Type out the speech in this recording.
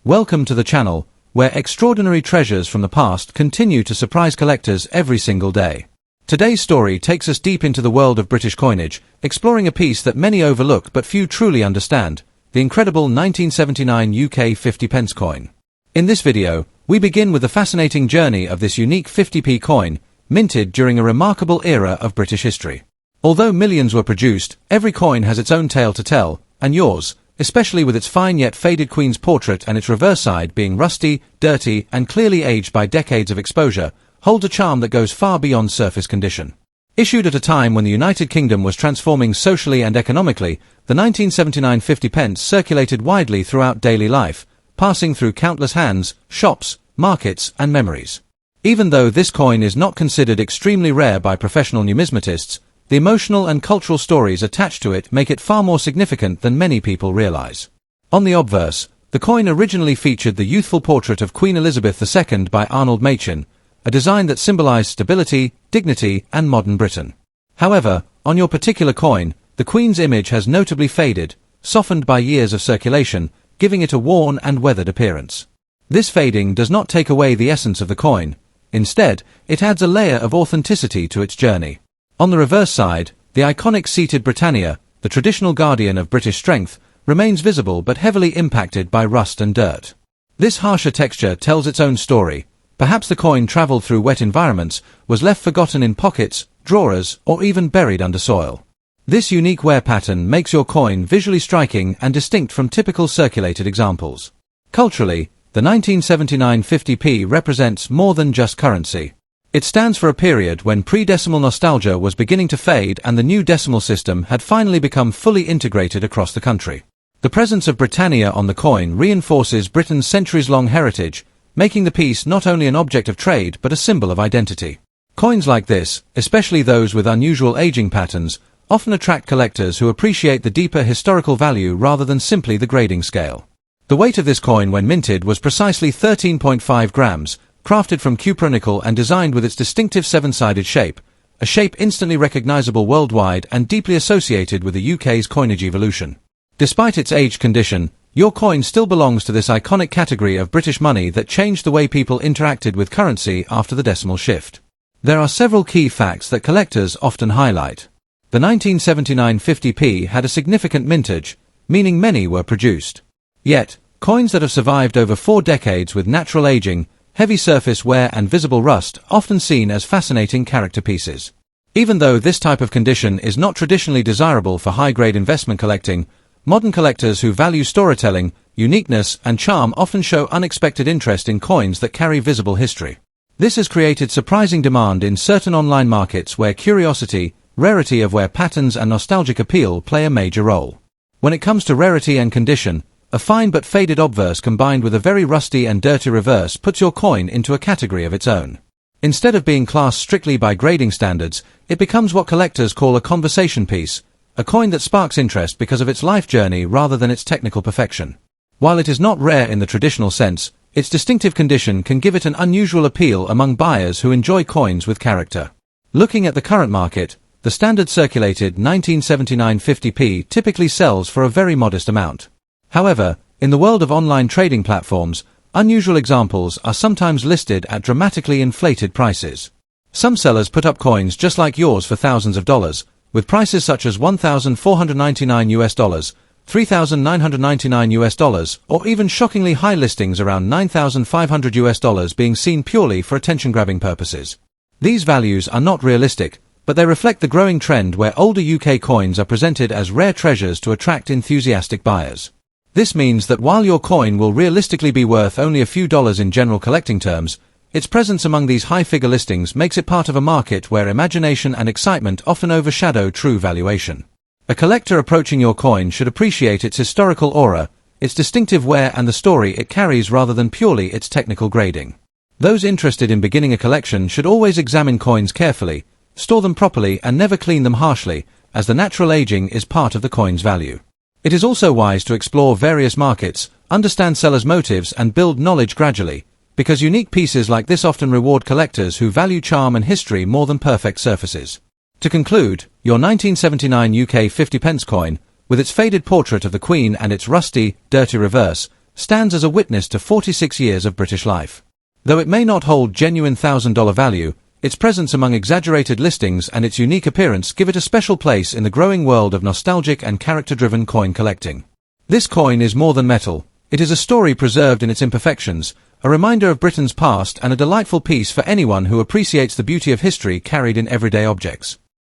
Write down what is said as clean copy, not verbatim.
Welcome to the channel, where extraordinary treasures from the past continue to surprise collectors every single day. Today's story takes us deep into the world of British coinage, exploring a piece that many overlook but few truly understand, the incredible 1979 UK 50 pence coin. In this video, we begin with the fascinating journey of this unique 50p coin, minted during a remarkable era of British history. Although millions were produced, every coin has its own tale to tell, and yours, especially with its fine yet faded Queen's portrait and its reverse side being rusty, dirty, and clearly aged by decades of exposure, holds a charm that goes far beyond surface condition. Issued at a time when the United Kingdom was transforming socially and economically, the 1979 50 pence circulated widely throughout daily life, passing through countless hands, shops, markets, and memories. Even though this coin is not considered extremely rare by professional numismatists, the emotional and cultural stories attached to it make it far more significant than many people realize. On the obverse, the coin originally featured the youthful portrait of Queen Elizabeth II by Arnold Machin, a design that symbolized stability, dignity, and modern Britain. However, on your particular coin, the Queen's image has notably faded, softened by years of circulation, giving it a worn and weathered appearance. This fading does not take away the essence of the coin. Instead, it adds a layer of authenticity to its journey. On the reverse side, the iconic seated Britannia, the traditional guardian of British strength, remains visible but heavily impacted by rust and dirt. This harsher texture tells its own story. Perhaps the coin traveled through wet environments, was left forgotten in pockets, drawers, or even buried under soil. This unique wear pattern makes your coin visually striking and distinct from typical circulated examples. Culturally, the 1979 50p represents more than just currency. It stands for a period when pre-decimal nostalgia was beginning to fade and the new decimal system had finally become fully integrated across the country. The presence of Britannia on the coin reinforces Britain's centuries-long heritage, making the piece not only an object of trade but a symbol of identity. Coins like this, especially those with unusual aging patterns, often attract collectors who appreciate the deeper historical value rather than simply the grading scale. The weight of this coin when minted was precisely 13.5 grams, crafted from cupronickel and designed with its distinctive seven-sided shape, a shape instantly recognizable worldwide and deeply associated with the UK's coinage evolution. Despite its aged condition, your coin still belongs to this iconic category of British money that changed the way people interacted with currency after the decimal shift. There are several key facts that collectors often highlight. The 1979 50p had a significant mintage, meaning many were produced. Yet, coins that have survived over 4 decades with natural aging, heavy surface wear and visible rust often seen as fascinating character pieces. Even though this type of condition is not traditionally desirable for high-grade investment collecting, modern collectors who value storytelling, uniqueness, and charm often show unexpected interest in coins that carry visible history. This has created surprising demand in certain online markets where curiosity, rarity of wear patterns and nostalgic appeal play a major role. When it comes to rarity and condition, a fine but faded obverse combined with a very rusty and dirty reverse puts your coin into a category of its own. Instead of being classed strictly by grading standards, it becomes what collectors call a conversation piece, a coin that sparks interest because of its life journey rather than its technical perfection. While it is not rare in the traditional sense, its distinctive condition can give it an unusual appeal among buyers who enjoy coins with character. Looking at the current market, the standard circulated 1979 50p typically sells for a very modest amount. However, in the world of online trading platforms, unusual examples are sometimes listed at dramatically inflated prices. Some sellers put up coins just like yours for thousands of dollars, with prices such as $1,499 US, $3,999 US, or even shockingly high listings around $9,500 US being seen purely for attention-grabbing purposes. These values are not realistic, but they reflect the growing trend where older UK coins are presented as rare treasures to attract enthusiastic buyers. This means that while your coin will realistically be worth only a few dollars in general collecting terms, its presence among these high-figure listings makes it part of a market where imagination and excitement often overshadow true valuation. A collector approaching your coin should appreciate its historical aura, its distinctive wear and the story it carries rather than purely its technical grading. Those interested in beginning a collection should always examine coins carefully, store them properly and never clean them harshly, as the natural aging is part of the coin's value. It is also wise to explore various markets, understand sellers' motives and build knowledge gradually, because unique pieces like this often reward collectors who value charm and history more than perfect surfaces. To conclude, your 1979 UK 50 pence coin, with its faded portrait of the Queen and its rusty, dirty reverse, stands as a witness to 46 years of British life. Though it may not hold genuine $1,000 value, its presence among exaggerated listings and its unique appearance give it a special place in the growing world of nostalgic and character-driven coin collecting. This coin is more than metal. It is a story preserved in its imperfections, a reminder of Britain's past and a delightful piece for anyone who appreciates the beauty of history carried in everyday objects.